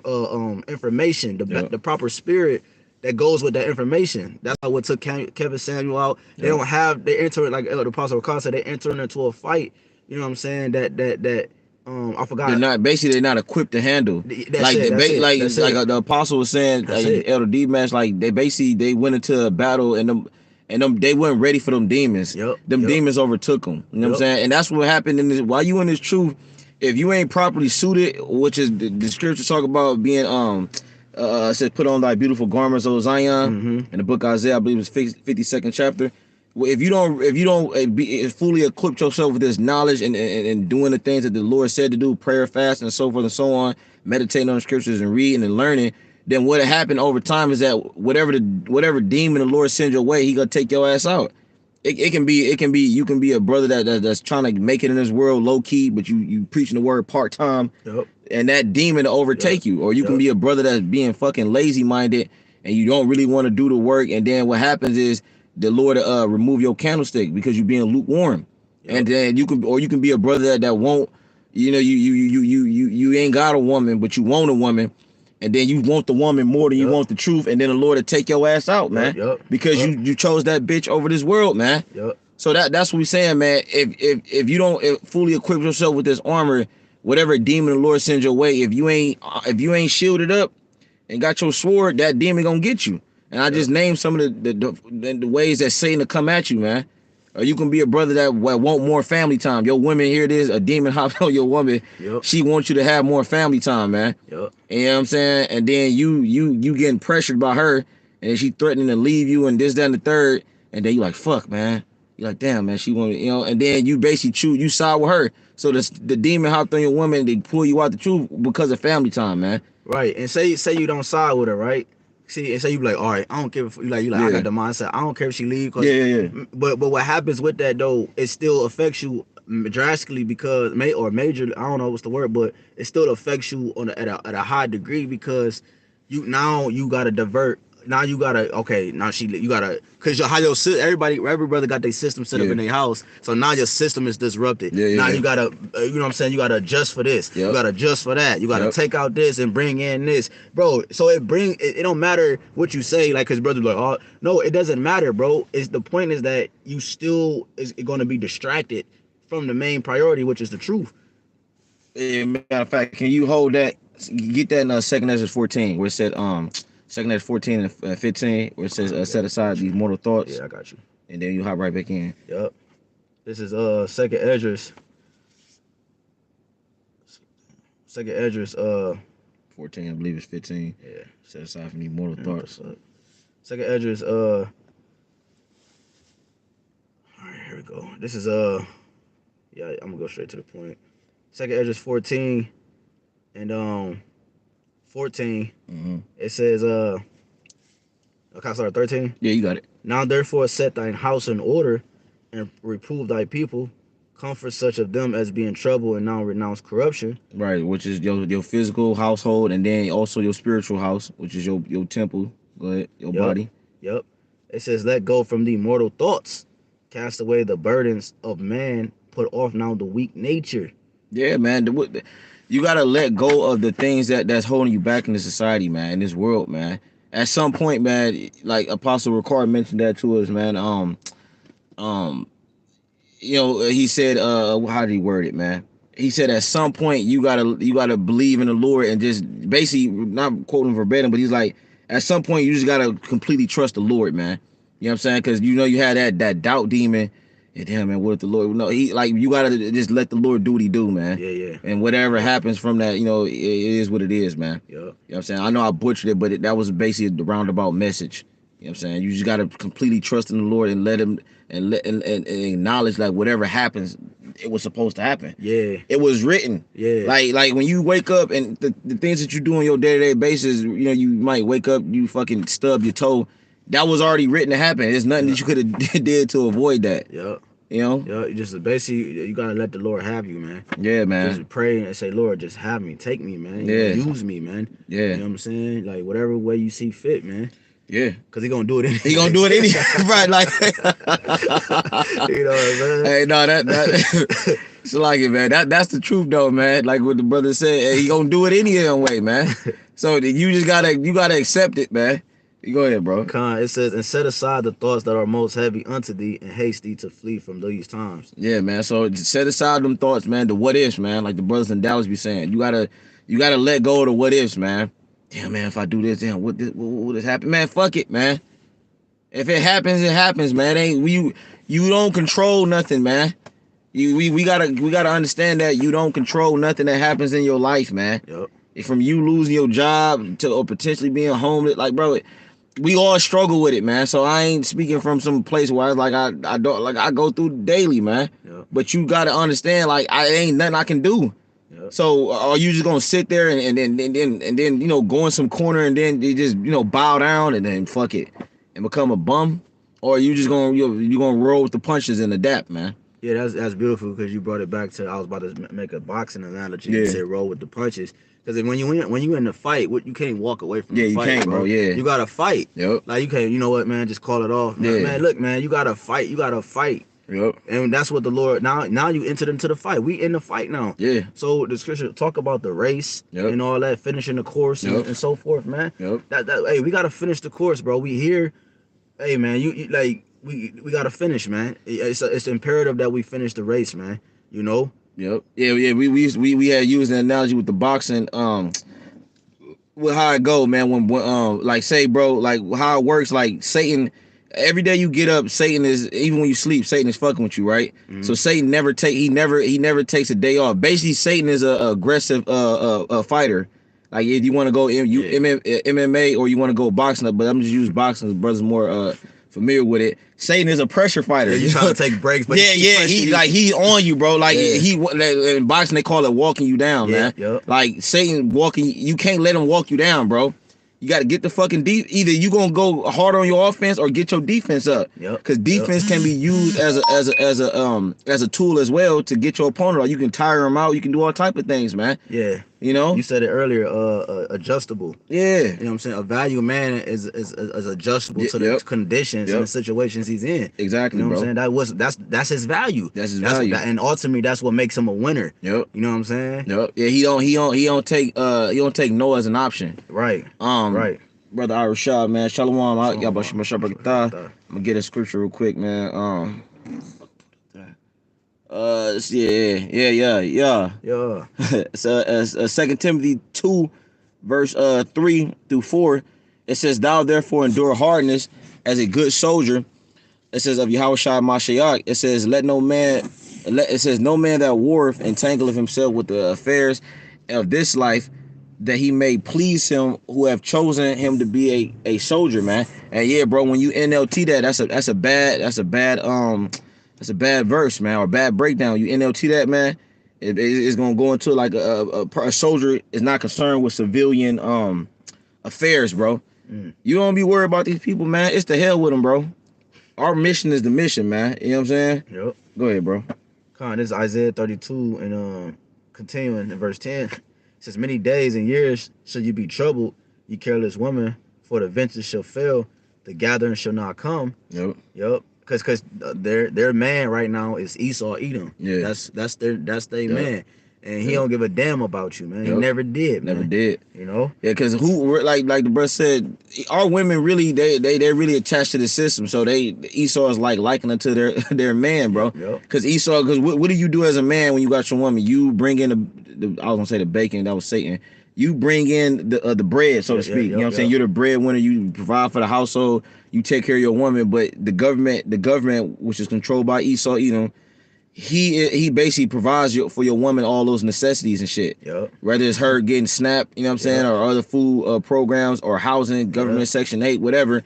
information, the proper spirit that goes with that information. That's what took Kevin Samuel out. They don't have, they enter it, like the Apostle Rakah said, they enter into a fight. You know what I'm saying? That I forgot. They're not equipped to handle. Like the Apostle was saying, like Elder D-Match, like they went into a battle and they weren't ready for them demons. Demons overtook them. You know what I'm saying? And that's what happened in this. While you in this truth, if you ain't properly suited, which is the scripture talk about being said put on thy beautiful garments, O Zion, in the book of Isaiah, I believe it's 52nd chapter. If you don't be fully equip yourself with this knowledge and doing the things that the Lord said to do, prayer, fast, and so forth and so on, meditating on the scriptures and reading and learning, then what happened over time is that whatever demon the Lord sends your way, he gonna take your ass out. It can be you can be a brother that's trying to make it in this world low key, but you preaching the word part time, and that demon to overtake you. Or you can be a brother that's being fucking lazy minded and you don't really want to do the work, and then what happens is the Lord remove your candlestick because you're being lukewarm. And then you can be a brother that won't, you know, you ain't got a woman, but you want a woman, and then you want the woman more than you want the truth, and then the Lord will take your ass out, man, because you chose that bitch over this world, man. So that's what we're saying, man. If you don't fully equip yourself with this armor, whatever demon the Lord sends your way, if you ain't shielded up and got your sword, that demon gonna get you. And I just named some of the ways that Satan will come at you, man. Or you can be a brother that want more family time. Your woman, here it is, a demon hopped on your woman. Yep. She wants you to have more family time, man. Yep. You know what I'm saying? And then you getting pressured by her, and she threatening to leave you and this, that, and the third. And then you like, fuck, man. You're like, damn, man, she want, you know. And then you basically you side with her. So the demon hopped on your woman, they pull you out the truth because of family time, man. Right. And say you don't side with her, right? See, and say you be like, all right, I don't care if you like I got the mindset. I don't care if she leave. Yeah. But what happens with that though, it still affects you drastically because major. I don't know what's the word, but it still affects you at a high degree because you gotta divert. Now you gotta because every brother got their system set up in their house, so now your system is disrupted. Now you gotta you know what I'm saying, you gotta adjust for this, you gotta adjust for that, you gotta take out this and bring in this, bro. So it don't matter what you say, like, cause brother like, oh no, it doesn't matter, bro. It's the point is that you still is gonna be distracted from the main priority, which is the truth. Matter of fact, can you hold that? Get that in 2nd Ezra 14, where it said 2nd Ezra 14 and 15, where it says set aside these mortal thoughts. Yeah, I got you. And then you hop right back in. Yep. This is 2nd Esdras. 2nd Esdras 14, I believe it's 15. Yeah. Set aside from these mortal thoughts. 2nd Esdras all right, here we go. This is yeah, I'm gonna go straight to the point. 2nd Esdras 14 and 14. It says okay, I start 13. Yeah, you got it. Now therefore set thine house in order and reprove thy people, comfort such of them as be in trouble and now renounce corruption. Right, which is your physical household, and then also your spiritual house, which is your temple. Go ahead, your body. Yep. It says, let go from the mortal thoughts, cast away the burdens of man, put off now the weak nature. Yeah, man. You gotta let go of the things that's holding you back in the society, man, in this world, man. At some point, man, like Apostle Ricard mentioned that to us, man. You know, he said, how did he word it, man? He said at some point you gotta believe in the Lord and just basically, not quoting verbatim, but he's like, at some point you just gotta completely trust the Lord, man. You know what I'm saying? Because you know you had that doubt demon. And damn, man, what if the Lord? No, you gotta just let the Lord do what he do, man. Yeah. And whatever happens from that, you know, it is what it is, man. Yeah. You know what I'm saying? I know I butchered it, but that was basically the roundabout message. You know what I'm saying? You just gotta completely trust in the Lord and let him and acknowledge, like, whatever happens, it was supposed to happen. Yeah. It was written. Yeah. Like when you wake up and the things that you do on your day-to-day basis, you know, you might wake up, you fucking stub your toe. That was already written to happen. There's nothing that you could have did to avoid that. Yep. You know? Yeah, you just basically you gotta let the Lord have you, man. Yeah, man. Just pray and say, Lord, just have me, take me, man. Yeah. Use me, man. Yeah. You know what I'm saying? Like whatever way you see fit, man. Yeah. Cause he gonna do it anyway. He gonna do it anyway. Right, like you know what I'm saying? Hey, no, that it's like it, man. That's the truth though, man. Like what the brother said, hey, he gonna do it any way, man. So you just gotta accept it, man. You go ahead, bro. It says, and set aside the thoughts that are most heavy unto thee, and haste thee to flee from these times. Yeah, man. So set aside them thoughts, man. The what ifs, man. Like the brothers in Dallas be saying, you gotta let go of the what ifs, man. Damn, man. If I do this, damn, what this happen, man? Fuck it, man. If it happens, it happens, man. You don't control nothing, man. We gotta understand that you don't control nothing that happens in your life, man. Yep. From you losing your job to or potentially being homeless, like, bro. We all struggle with it, man. So I ain't speaking from some place where I go through daily, man. Yep. But you gotta understand, like, I ain't nothing I can do. Yep. So are you just gonna sit there and then you know, go in some corner and then you just, you know, bow down and then fuck it and become a bum, or are you just gonna you gonna roll with the punches and adapt, man? Yeah, that's beautiful because you brought it back to, I was about to make a boxing analogy. Yeah. You said roll with the punches. Because when you in the fight, you can't walk away from the fight. Yeah, you can't, bro. Yeah. You gotta fight. Yep. Like you can't, you know what, man, just call it off. Yeah. Man, look, man, you gotta fight. You gotta fight. Yep. And that's what the Lord, now you entered into the fight. We in the fight now. Yeah. So the scripture talk about the race and all that, finishing the course and so forth, man. Yep. Hey, we gotta finish the course, bro. We here. Hey, man, you like we gotta finish, man. It's imperative that we finish the race, man. You know. Yep. Yeah. We had used an analogy with the boxing. With how it go, man. When like say, bro, like how it works. Like Satan, every day you get up, Satan is even when you sleep, Satan is fucking with you, right? So Satan never takes a day off. Basically, Satan is a aggressive fighter. Like if you want to go MMA or you want to go boxing, but I'm just use boxing. Brothers more familiar with it. Satan is a pressure fighter. Yeah, you trying to take breaks, but he on you, bro. Like in boxing they call it walking you down, man. Yep. Like Satan walking, you can't let him walk you down, bro. You got to get the fucking deep. Either you gonna go hard on your offense or get your defense up. Yep. Because defense can be used as a tool as well to get your opponent. Or you can tire him out. You can do all type of things, man. Yeah. You know. You said it earlier. Adjustable. Yeah. You know what I'm saying? A value man is adjustable to the conditions and the situations he's in. Exactly, you know bro. what I'm saying? That's his value. That's his value. And ultimately, that's what makes him a winner. Yep. You know what I'm saying? Yep. Yeah. He don't take no as an option. Right. Right. Brother Irashad, man. Shalom. I'm gonna get a scripture real quick, man. Yeah. So 2 Timothy 2, verse 3 through 4, it says, "Thou therefore endure hardness as a good soldier." It says of Yahushua Mashiach, it says, no man that warreth entangleth himself with the affairs of this life, that he may please him who have chosen him to be a soldier, man. And yeah, bro, when you NLT that's a bad verse, man, or bad breakdown. You NLT that, man, it's gonna go into like a soldier is not concerned with civilian affairs, bro. You don't be worried about these people, man. It's the hell with them, bro. Our mission is the mission, man. You know what I'm saying? Yep. Go ahead, bro. This is Isaiah 32 and continuing in verse 10. It says, "Many days and years shall you be troubled, ye careless woman, for the venture shall fail, the gathering shall not come." Yep. Because their man right now is Esau Edom. Yeah. That's their man, and he don't give a damn about you, man. He never did. Never man. did. You know. Yeah, because like the brother said, our women really they're really attached to the system. So Esau is like liking unto their man, bro. Because Esau, what do you do as a man when you got your woman? You bring in I was gonna say the bacon, that was Satan. You bring in the bread, so to speak. You know what I'm saying? You're the breadwinner. You provide for the household. You take care of your woman. But the government, which is controlled by Esau Edom, he basically provides for your woman all those necessities and shit. Yep. Whether it's her getting SNAP, you know what I'm saying, or other food programs, or housing, government Section 8, whatever,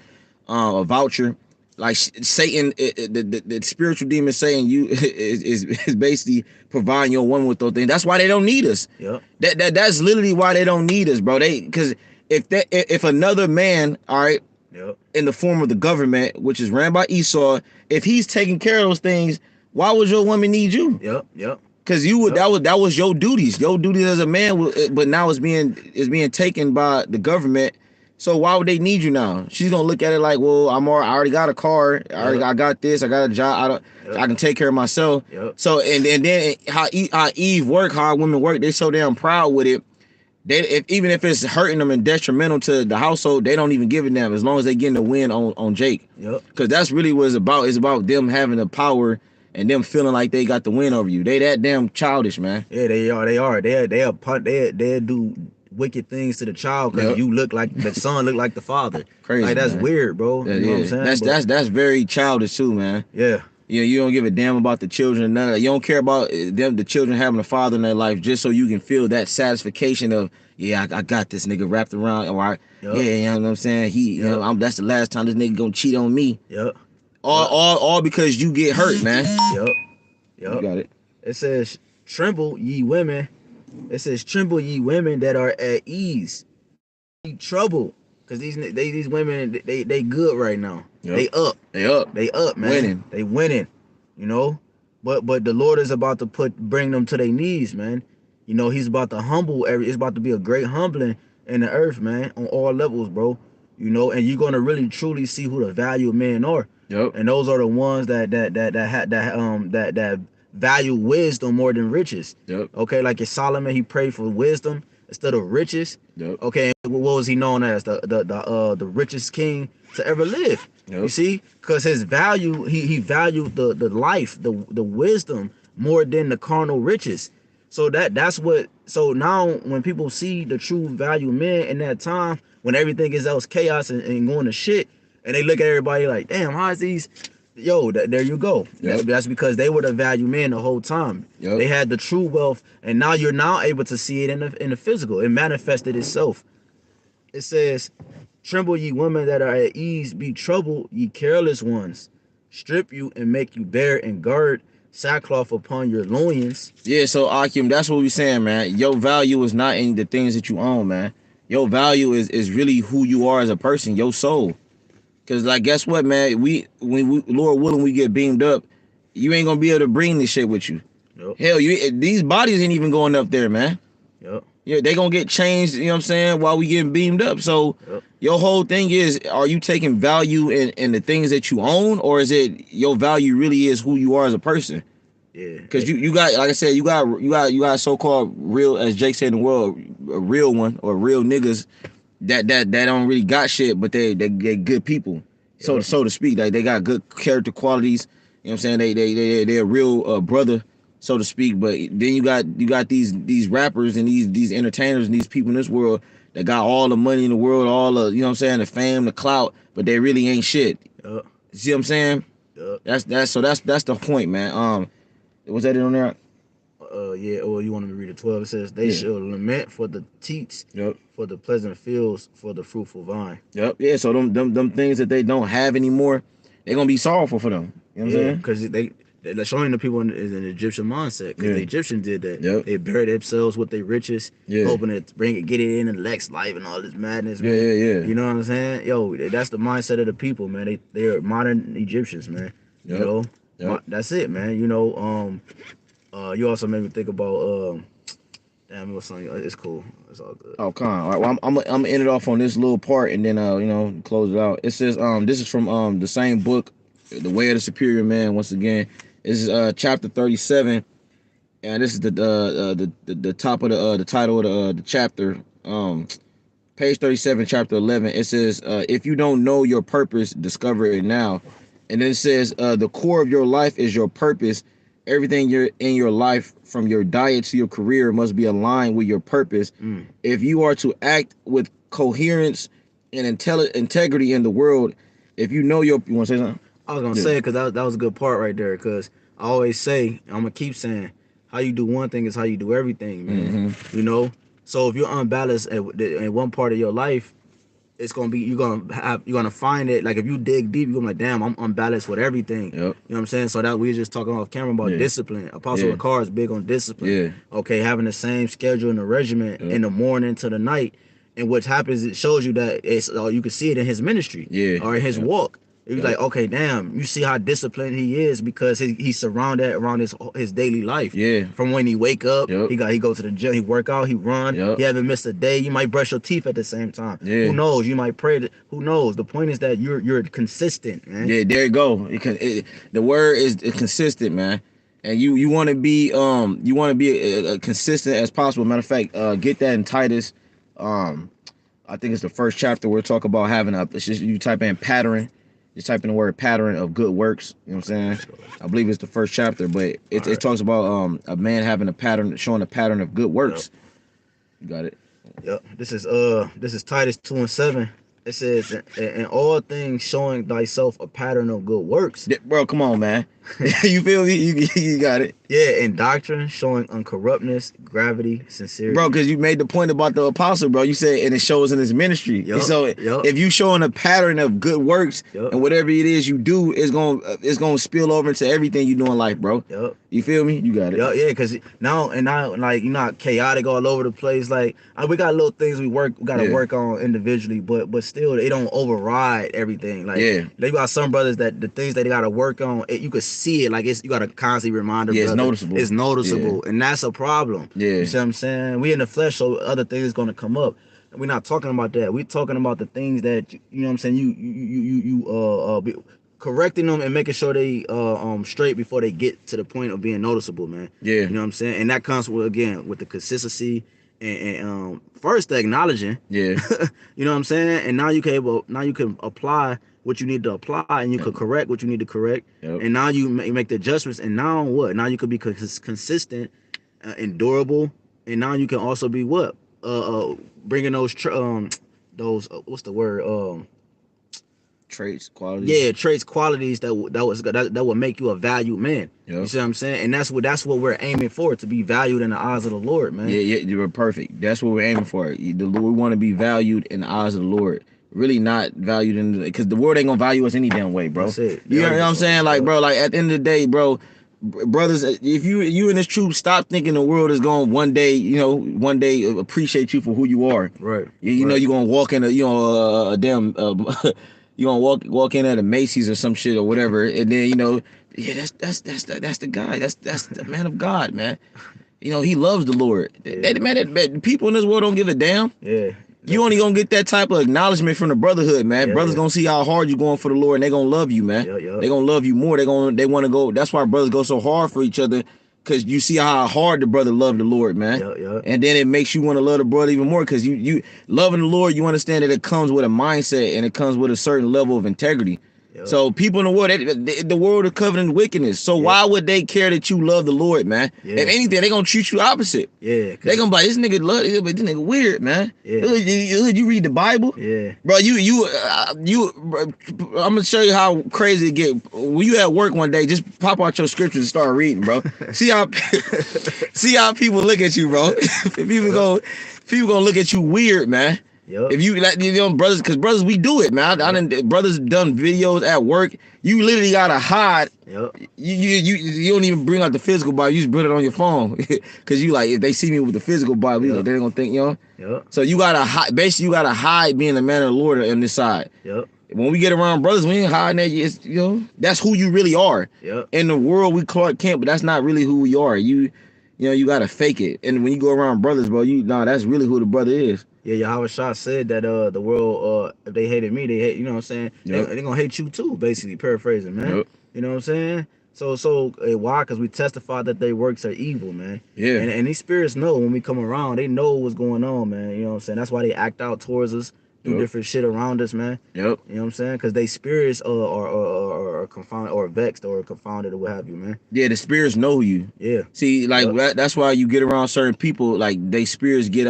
a voucher. Like Satan, the spiritual demon Satan, is basically providing your woman with those things. That's why they don't need us. Yep. That's literally why they don't need us, bro. Because if another man, all right, in the form of the government, which is ran by Esau, if he's taking care of those things, why would your woman need you? Yep. Because you would that was your duties. Your duties as a man, but now it's being taken by the government. So why would they need you now? She's gonna look at it like, well, I already got a car. I got this. I got a job. I can take care of myself. So and then how Eve work, how women work, they're so damn proud with it. Even if it's hurting them and detrimental to the household, they don't even give a damn as long as they getting the win on Jake. Because that's really what it's about. It's about them having the power and them feeling like they got the win over you. They that damn childish, man. Yeah, they are. They do wicked things to the child because you look like the son, look like the father. Crazy, like that's man. weird, bro. You know what I'm saying? That's very childish too, man. Yeah, you don't give a damn about the children. None of that. You don't care about the children having a father in their life just so you can feel that satisfaction of, I got this nigga wrapped around. All right, you know what I'm saying? You know, that's the last time this nigga gonna cheat on me. All because you get hurt, man. You got it. It says, "Tremble, ye women." It says, "Tremble, ye women that are at ease." Be troubled, because these women they good right now. They up, man. They winning, you know. But the Lord is about to bring them to their knees, man. You know, He's about to humble it's about to be a great humbling in the earth, man, on all levels, bro. You know, and you're gonna really truly see who the value of men are. And those are the ones that value wisdom more than riches. Okay, like in Solomon, he prayed for wisdom instead of riches. Okay, what was he known as? The richest king to ever live. You see, because his value, he valued the life, the wisdom more than the carnal riches. So that's what. So now when people see the true value of men in that time, when everything is else chaos and going to shit, and they look at everybody like, damn, how is these? Yo, there you go. Yep. That's because they were the value men the whole time. Yep. They had the true wealth, and now you're now able to see it in the physical. It manifested itself. It says, "Tremble, ye women that are at ease; be troubled, ye careless ones. Strip you and make you bare, and guard sackcloth upon your loins." Yeah, so Akim, that's what we saying, man. Your value is not in the things that you own, man. Your value is really who you are as a person, your soul. Cause like, guess what, man? When we, Lord willing, we get beamed up, you ain't gonna be able to bring this shit with you. Yep. Hell, these bodies ain't even going up there, man. Yep. Yeah, they gonna get changed. You know what I'm saying? While we getting beamed up. So Yep. your whole thing is, are you taking value in the things that you own, or is it your value really is who you are as a person? Yeah. Because you got, like I said, you got so-called real, as Jake said in the world, a real one or real niggas that don't really got shit, but they good people, so to speak. Like they got good character qualities. You know what I'm saying? They're a real brother, so to speak. But then you got these rappers and these entertainers and these people in this world that got all the money in the world, all the, you know what I'm saying, the fame, the clout, but they really ain't shit. Yep. See what I'm saying? Yep. That's the point, man. Was that it on there? Yeah, or you want me to read it 12? It says, they shall lament for the teats, Yep. for the pleasant fields, for the fruitful vine. Yep. Yeah. So them things that they don't have anymore, they're gonna be sorrowful for them. You know what I'm saying? Because they're showing the people is an Egyptian mindset. Because the Egyptians did that. Yep. They buried themselves with their riches, hoping to get it in the next life and all this madness. Man. Yeah. You know what I'm saying? Yo, that's the mindset of the people, man. They are modern Egyptians, man. Yep. You know, Yep. that's it, man. You know, you also made me think about damn, it was something. It's cool. It's all good. Oh, come on. All right. Well, I'm gonna end it off on this little part and then close it out. It says this is from the same book, The Way of the Superior Man. Once again, this is chapter 37, and this is the top of the title of the chapter. Page 37, chapter 11. It says, if you don't know your purpose, discover it now. And then it says, the core of your life is your purpose. Everything you're in your life, from your diet to your career, must be aligned with your purpose. If you are to act with coherence and integrity in the world, if you know you want to say something? I was gonna say, because that was a good part right there. Because I always say, I'm gonna keep saying, how you do one thing is how you do everything, man. You know. So if you're unbalanced in one part of your life, it's gonna be you're gonna find it. Like if you dig deep, you're gonna be like, damn, I'm unbalanced with everything. Yep. You know what I'm saying? So that we were just talking off camera about discipline. Apostle Ricard is big on discipline. Yeah. Okay, having the same schedule and the regimen in the morning to the night. And what happens, it shows you that it's you can see it in his ministry. Or in his walk. He's like, okay, damn, you see how disciplined he is because he's surrounded around his daily life. From when he wake up, he go to the gym, he work out, he run. He haven't missed a day. You might brush your teeth at the same time. Who knows? You might pray. Who knows? The point is that you're consistent, man. Yeah, there you go. The word is consistent, man. And you want to be consistent as possible. Matter of fact, get that in Titus. I think it's the first chapter where we talk about having it's just you type in pattern. Just type in the word pattern of good works. You know what I'm saying? I believe it's the first chapter, but it talks about a man having a pattern, showing a pattern of good works. You got it. Yep. This is Titus 2:7. It says, in all things showing thyself a pattern of good works. Bro, come on, man. You feel me? You got it. Yeah, in doctrine, showing uncorruptness, gravity, sincerity. Bro, because you made the point about the apostle, bro. You said, and it shows in his ministry. So if you showing a pattern of good works and whatever it is you do, it's gonna spill over into everything you do in life, bro. You feel me? You got it. Yeah, because now like you're not chaotic all over the place. Like we got little things we gotta work on individually, but still they don't override everything. Like they got some brothers that the things that they gotta work on, you could see it. Like you gotta constantly remind them. It's noticeable. It's noticeable, and that's a problem. You see what I'm saying? We in the flesh, so other things gonna come up. We're not talking about that. We're talking about the things that you know what I'm saying. You correcting them and making sure they straight before they get to the point of being noticeable, man. You know what I'm saying? And that comes with the consistency and first acknowledging. You know what I'm saying? And now you can apply what you need to apply, and you could correct what you need to correct. Yep. And now you make the adjustments, and now what? Now you could be consistent, and durable, and now you can also be what? Bringing those what's the word? Traits, qualities. Yeah, traits, qualities that would make you a valued man. Yep. You see what I'm saying? And that's what we're aiming for, to be valued in the eyes of the Lord, man. Yeah, you were perfect. That's what we're aiming for. We want to be valued in the eyes of the Lord. Really not valued in because the world ain't gonna value us any damn way, bro. That's it. You know what I'm saying? Like, bro, like at the end of the day, bro, brothers, if you in this truth, stop thinking the world is going one day appreciate you for who you are. Right. You know, you're gonna walk in a damn you gonna walk in at a Macy's or some shit or whatever, and then that's the guy, that's the man of God, man. He loves the Lord. Yeah. Man, people in this world don't give a damn. Yeah. You only gonna get that type of acknowledgement from the brotherhood, man. Yeah, Brothers yeah. gonna see how hard you going for the Lord, and they gonna love you, man. Yeah. They gonna love you more. They want to go. That's why brothers go so hard for each other, because you see how hard the brother loved the Lord, man. Yeah. And then it makes you want to love the brother even more, because you loving the Lord, you understand that it comes with a mindset and it comes with a certain level of integrity. Yeah. So people in the world, the world is covered in wickedness. So why would they care that you love the Lord, man? Yeah. If anything, they gonna treat you opposite. Yeah. They gonna be like, this nigga love it, but this nigga weird, man. Yeah. You read the Bible, Yeah. bro. I'm gonna show you how crazy it get. When you at work one day, just pop out your scriptures and start reading, bro. see how people look at you, bro. people gonna look at you weird, man. Yep. If you brothers, because brothers, we do it, man. Brothers done videos at work. You literally gotta hide. Yep. You don't even bring out the physical Bible. You just put it on your phone, because you like, if they see me with the physical Bible, Yep. they're gonna think, Yep. So you gotta hide. Basically, you gotta hide being the man of the Lord on this side. Yep. When we get around brothers, we ain't hiding that. That's who you really are. Yep. In the world, we Clark Kent, but that's not really who we are. You gotta fake it. And when you go around brothers, bro, that's really who the brother is. Yeah, Yahweh Shah said that the world, if they hated me, they hate, you know what I'm saying? Yep. They gonna hate you too, basically, paraphrasing, man. Yep. You know what I'm saying? So why? Because we testify that their works are evil, man. Yeah. And these spirits know when we come around, they know what's going on, man. You know what I'm saying? That's why they act out towards us, do Yep. different shit around us, man. Yep. You know what I'm saying? Because they spirits are confounded or vexed or confounded or what have you, man. Yeah, the spirits know you. Yeah. See, like Yep. that's why you get around certain people, like they spirits get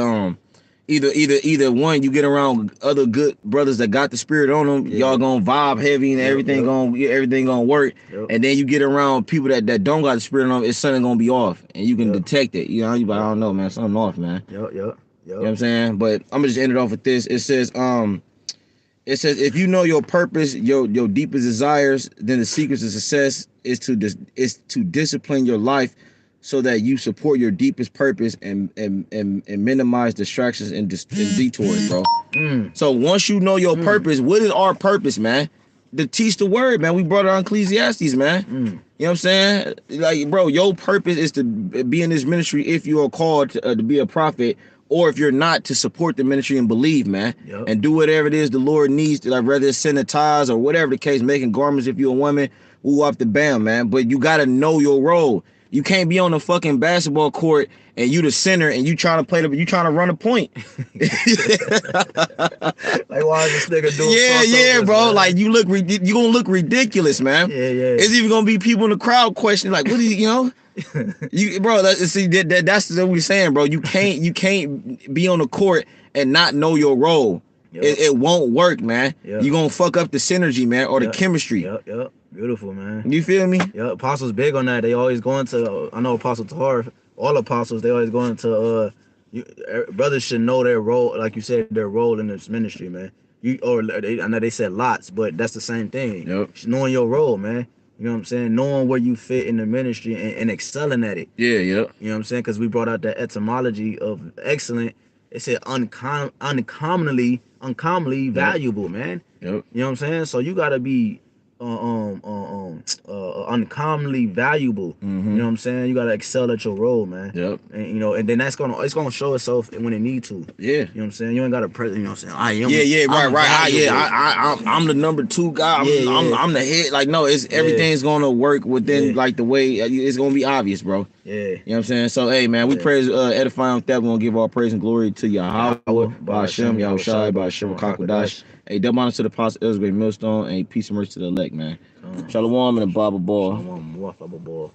either one, you get around other good brothers that got the spirit on them, Yeah. y'all gonna vibe heavy and Yep, everything yep. gonna work. Yep. And then you get around people that don't got the spirit on them, it's something gonna be off, and you can Yep. detect it. You like, I don't know, man, something off, man. Yep. You know what I'm saying? But I'm gonna just end it off with this. It says if you know your purpose, your deepest desires, then the secret to success is to discipline your life so that you support your deepest purpose and minimize distractions and detours, bro. So once you know your purpose, what is our purpose, man? To teach the word, man. We brought it on Ecclesiastes, man. You know what I'm saying? Like, bro, your purpose is to be in this ministry if you are called to be a prophet, or if you're not, to support the ministry and believe, man. Yep. And do whatever it is the Lord needs to, like, whether it's sanitize or whatever the case, making garments if you're a woman, woo up the bam, man. But you got to know your role. You can't be on the fucking basketball court and you the center and you trying to run a point. Like, why is this nigga doing? Yeah, bro. Man? Like, you gonna look ridiculous, man. Yeah. It's even gonna be people in the crowd questioning, like, what is you, bro? That's what we're saying, bro. You can't be on the court and not know your role. Yep. It won't work, man. Yep. You gonna fuck up the synergy, man, or the chemistry. Yep. Beautiful, man. You feel me? Yeah, apostles big on that. They always go into. I know Apostle Tahar. All apostles, they always go into. Brothers should know their role, like you said, their role in this ministry, man. I know they said lots, but that's the same thing. Yep. Knowing your role, man. You know what I'm saying? Knowing where you fit in the ministry and excelling at it. Yeah. You know what I'm saying? Because we brought out the etymology of excellent. It said uncommonly valuable, man. Yep. You know what I'm saying? So you gotta be uncommonly valuable. You know what I'm saying? You gotta excel at your role, man. Yep. And and then it's gonna show itself when it need to. Yeah. You know what I'm saying? You ain't gotta you know what I'm saying? I am. Yeah, right. I'm I'm the number 2 guy. I'm the head. Like, no, everything's gonna work within like the way it's gonna be obvious, bro. Yeah. You know what I'm saying? So, hey, man, we Yeah. praise, edifying with that. We're going to give all praise and glory to Yahweh, Yahweh, Ba'ashem, Yahushai, Ba'ashem, Ba'ashem, Kakadash. Hey, double honor to the Apostle Ezra Millstone, and peace and mercy to the elect, man. Shalom and a Bible ball. Shalom, Baba Ball.